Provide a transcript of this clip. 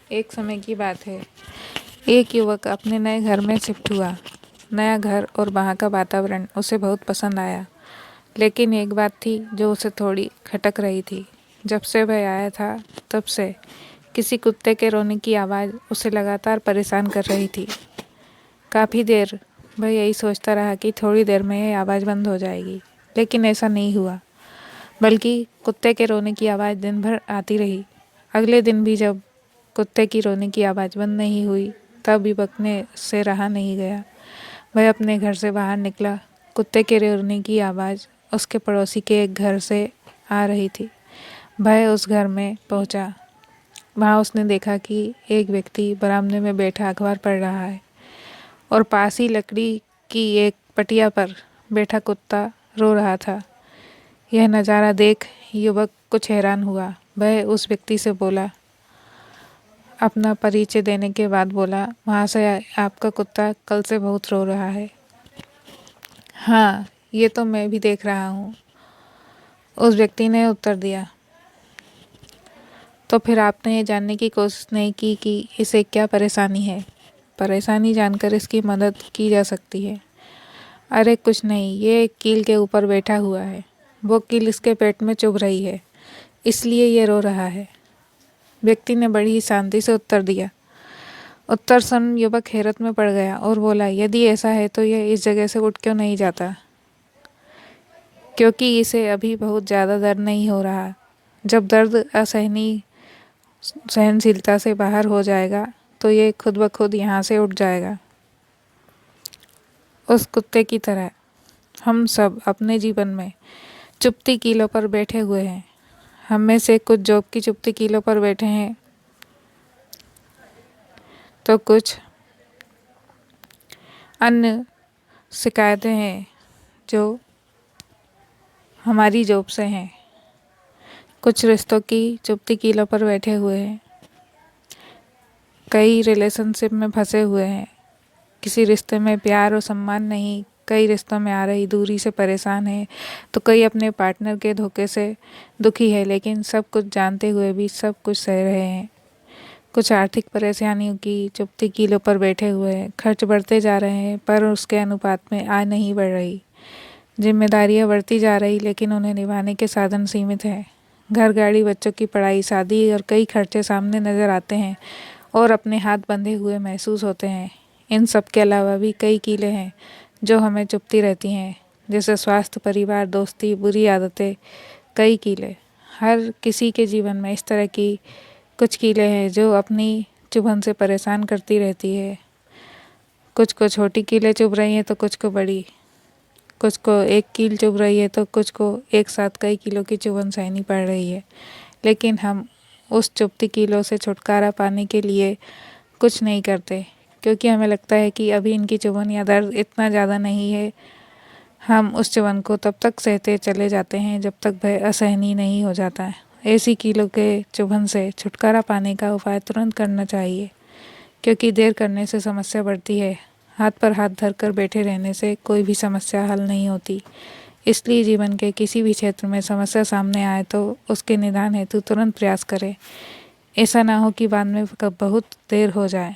एक समय की बात है। एक युवक अपने नए घर में शिफ्ट हुआ। नया घर और वहाँ का वातावरण उसे बहुत पसंद आया, लेकिन एक बात थी जो उसे थोड़ी खटक रही थी। जब से वह आया था तब से किसी कुत्ते के रोने की आवाज़ उसे लगातार परेशान कर रही थी। काफ़ी देर वह यही सोचता रहा कि थोड़ी देर में यह आवाज़ बंद हो जाएगी, लेकिन ऐसा नहीं हुआ, बल्कि कुत्ते के रोने की आवाज़ दिन भर आती रही। अगले दिन भी जब कुत्ते की रोने की आवाज़ बंद नहीं हुई, तब भी बकने से रहा नहीं गया। वह अपने घर से बाहर निकला। कुत्ते के रोने की आवाज़ उसके पड़ोसी के एक घर से आ रही थी। वह उस घर में पहुंचा। वहां उसने देखा कि एक व्यक्ति बरामदे में बैठा अखबार पढ़ रहा है और पास ही लकड़ी की एक पटिया पर बैठा कुत्ता रो रहा था। यह नज़ारा देख युवक कुछ हैरान हुआ। वह उस व्यक्ति से बोला, अपना परिचय देने के बाद बोला, महाशय, आपका कुत्ता कल से बहुत रो रहा है। हाँ, ये तो मैं भी देख रहा हूँ, उस व्यक्ति ने उत्तर दिया। तो फिर आपने ये जानने की कोशिश नहीं की कि इसे क्या परेशानी है? परेशानी जानकर इसकी मदद की जा सकती है। अरे कुछ नहीं, ये एक कील के ऊपर बैठा हुआ है। वो कील इसके पेट में चुभ रही है, इसलिए ये रो रहा है, व्यक्ति ने बड़ी ही शांति से उत्तर दिया। उत्तर सुन युवक हैरत में पड़ गया और बोला, यदि ऐसा है तो यह इस जगह से उठ क्यों नहीं जाता? क्योंकि इसे अभी बहुत ज़्यादा दर्द नहीं हो रहा। जब दर्द असहनीय सहनशीलता से बाहर हो जाएगा तो ये खुद ब खुद यहाँ से उठ जाएगा। उस कुत्ते की तरह हम सब अपने जीवन में चुभती कीलों पर बैठे हुए हैं। हम में से कुछ जॉब की चुभती कीलों पर बैठे हैं, तो कुछ अन्य शिकायतें हैं जो हमारी जॉब से हैं। कुछ रिश्तों की चुभती कीलों पर बैठे हुए हैं। कई रिलेशनशिप में फंसे हुए हैं। किसी रिश्ते में प्यार और सम्मान नहीं, कई रिश्तों में आ रही दूरी से परेशान है, तो कई अपने पार्टनर के धोखे से दुखी है, लेकिन सब कुछ जानते हुए भी सब कुछ सह रहे हैं। कुछ आर्थिक परेशानियों की चुभती कीलों पर बैठे हुए हैं। खर्च बढ़ते जा रहे हैं पर उसके अनुपात में आय नहीं बढ़ रही। जिम्मेदारियां बढ़ती जा रही, लेकिन उन्हें निभाने के साधन सीमित हैं। घर, गाड़ी, बच्चों की पढ़ाई, शादी और कई खर्चे सामने नजर आते हैं और अपने हाथ बंधे हुए महसूस होते हैं। इन सब के अलावा भी कई कीलें हैं जो हमें चुभती रहती हैं, जैसे स्वास्थ्य, परिवार, दोस्ती, बुरी आदतें। कई कीलें हर किसी के जीवन में इस तरह की कुछ कीलें हैं जो अपनी चुभन से परेशान करती रहती है। कुछ को छोटी कीलें चुभ रही हैं तो कुछ को बड़ी। कुछ को एक कील चुभ रही है तो कुछ को एक साथ कई किलो की चुभन सहनी पड़ रही है। लेकिन हम उस चुभती कीलों से छुटकारा पाने के लिए कुछ नहीं करते, क्योंकि हमें लगता है कि अभी इनकी चुभन या दर्द इतना ज़्यादा नहीं है। हम उस चुभन को तब तक सहते चले जाते हैं जब तक वह असहनीय नहीं हो जाता है। ऐसी कीलों के चुभन से छुटकारा पाने का उपाय तुरंत करना चाहिए, क्योंकि देर करने से समस्या बढ़ती है। हाथ पर हाथ धरकर बैठे रहने से कोई भी समस्या हल नहीं होती। इसलिए जीवन के किसी भी क्षेत्र में समस्या सामने आए तो उसके निदान हेतु तुरंत प्रयास करें। ऐसा ना हो कि बाद में बहुत देर हो जाए।